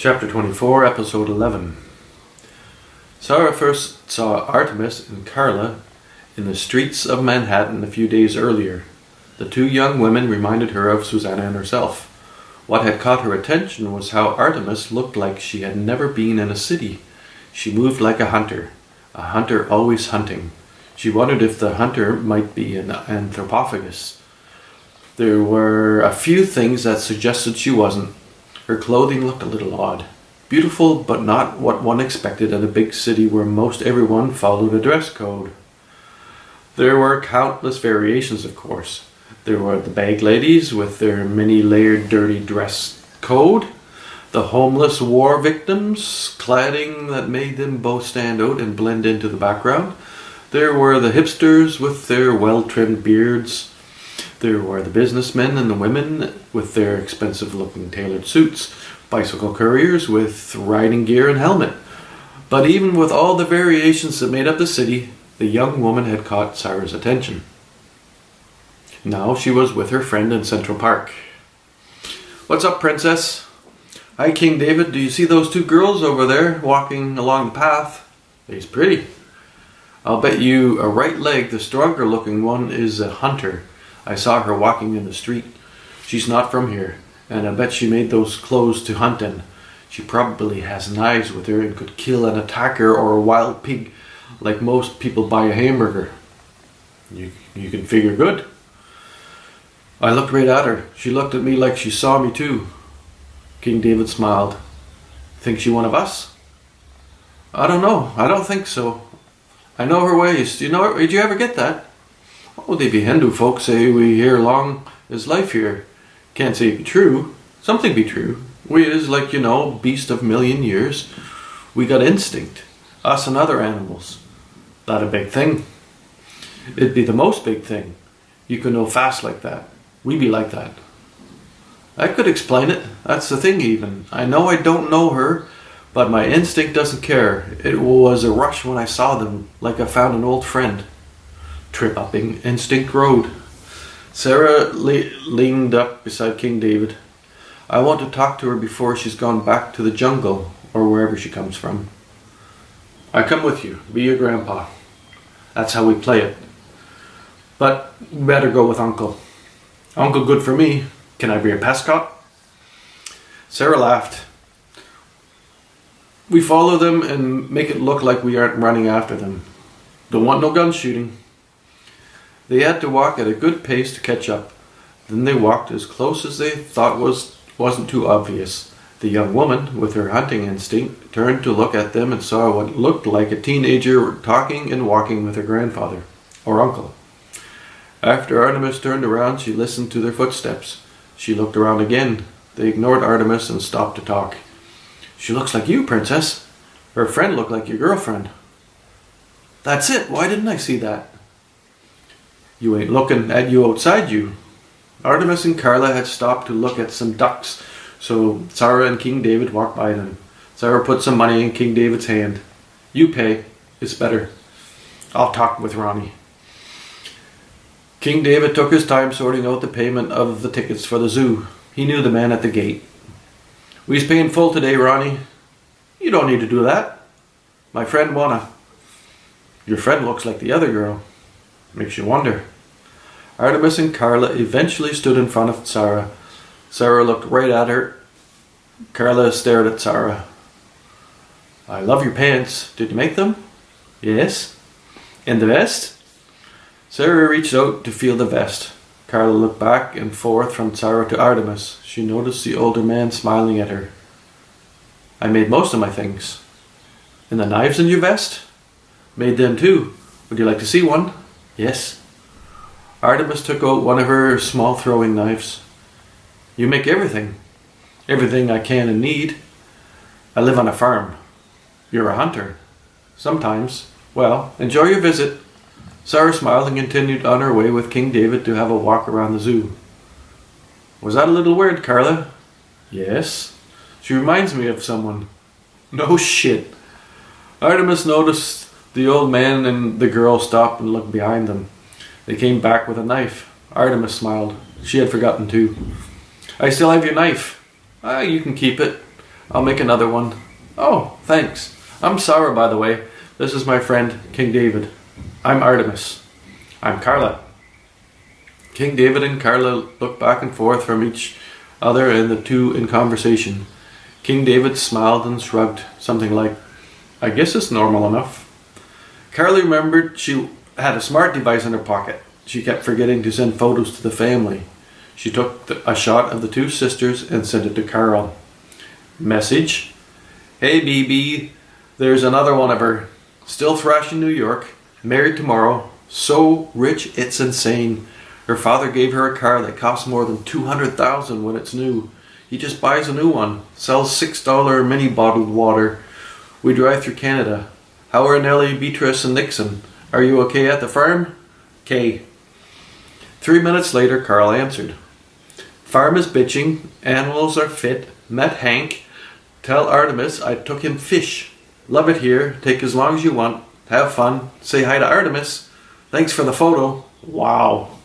Chapter 24, Episode 11. Zara first saw Artemis and Karla in the streets of Manhattan a few days earlier. The two young women reminded her of Suzanne and herself. What had caught her attention was how Artemis looked like she had never been in a city. She moved like a hunter always hunting. She wondered if the hunter might be an Anthropophagus. There were a few things that suggested she wasn't. Her clothing looked a little odd. Beautiful, but not what one expected at a big city where most everyone followed a dress code. There were countless variations, of course. There were the bag ladies with their many-layered dirty dress code, the homeless war victims, cladding that made them both stand out and blend into the background. There were the hipsters with their well-trimmed beards. There were the businessmen and the women with their expensive-looking tailored suits, bicycle curriers with riding gear and helmet. But even with all the variations that made up the city, the young woman had caught Zara's attention. Now she was with her friend in Central Park. "What's up, princess?" "Hi, King David. Do you see those two girls over there walking along the path?" "They's pretty. I'll bet you a right leg the stronger looking one is a hunter. I saw her walking in the street. She's not from here, and I bet she made those clothes to hunt in. She probably has knives with her and could kill an attacker or a wild pig like most people buy a hamburger." You can figure good." I looked right at her. She looked at me like she saw me too. King David smiled. "Think she one of us?" "I don't know. I don't think so. I know her ways. Did you ever get that?" "Oh, they be Hindu folk say we here long is life here. Can't say it be true. Something be true. We is like, beast of million years. We got instinct. Us and other animals. That a big thing. It'd be the most big thing. You can know fast like that. We be like that." "I could explain it. That's the thing even. I know I don't know her, but my instinct doesn't care. It was a rush when I saw them, like I found an old friend." Trip-upping Instinct Road. Zara leaned up beside King David. "I want to talk to her before she's gone back to the jungle, or wherever she comes from." "I come with you. Be your grandpa. That's how we play it. But better go with Uncle." "Uncle good for me. Can I be your pescot?" Zara laughed. "We follow them and make it look like we aren't running after them. Don't want no gun shooting." They had to walk at a good pace to catch up. Then they walked as close as they thought wasn't too obvious. The young woman, with her hunting instinct, turned to look at them and saw what looked like a teenager talking and walking with her grandfather, or uncle. After Artemis turned around, she listened to their footsteps. She looked around again. They ignored Artemis and stopped to talk. "She looks like you, princess. Her friend looked like your girlfriend." "That's it. Why didn't I see that?" "You ain't looking at you outside you." Artemis and Karla had stopped to look at some ducks, so Zara and King David walked by them. Zara put some money in King David's hand. "You pay. It's better. I'll talk with Ronnie." King David took his time sorting out the payment of the tickets for the zoo. He knew the man at the gate. "We's paying full today, Ronnie." "You don't need to do that. My friend wanna." "Your friend looks like the other girl." "Makes you wonder." Artemis and Karla eventually stood in front of Zara. Zara looked right at her. Karla stared at Zara. "I love your pants. Did you make them?" "Yes." "And the vest?" Zara reached out to feel the vest. Karla looked back and forth from Zara to Artemis. She noticed the older man smiling at her. "I made most of my things." "And the knives in your vest?" "Made them too. Would you like to see one?" "Yes." Artemis took out one of her small throwing knives. "You make everything." "Everything I can and need. I live on a farm." "You're a hunter." "Sometimes." "Well, enjoy your visit." Zara smiled and continued on her way with King David to have a walk around the zoo. "Was that a little weird, Karla?" "Yes." "She reminds me of someone." "No shit." Artemis noticed the old man and the girl stopped and looked behind them. They came back with a knife. Artemis smiled. She had forgotten too. "I still have your knife." "Ah, you can keep it. I'll make another one. Oh, thanks. I'm Zara, by the way. This is my friend, King David. I'm Artemis. I'm Karla. King David and Karla looked back and forth from each other and the two in conversation. King David smiled and shrugged, something like, I guess it's normal enough. Karla remembered she had a smart device in her pocket. She kept forgetting to send photos to the family. She took a shot of the two sisters and sent it to Carol. Message. Hey BB, there's another one of her. Still thrashing New York. Married tomorrow. So rich it's insane. Her father gave her a car that costs more than $200,000 when it's new. He just buys a new one. Sells $6 mini bottled water. We drive through Canada. How are Nellie, Beatrice and Nixon? Are you okay at the farm? K. 3 minutes later, Carl answered. Farm is bitching. Animals are fit. Met Hank. Tell Artemis I took him fish. Love it here. Take as long as you want. Have fun. Say hi to Artemis. Thanks for the photo. Wow.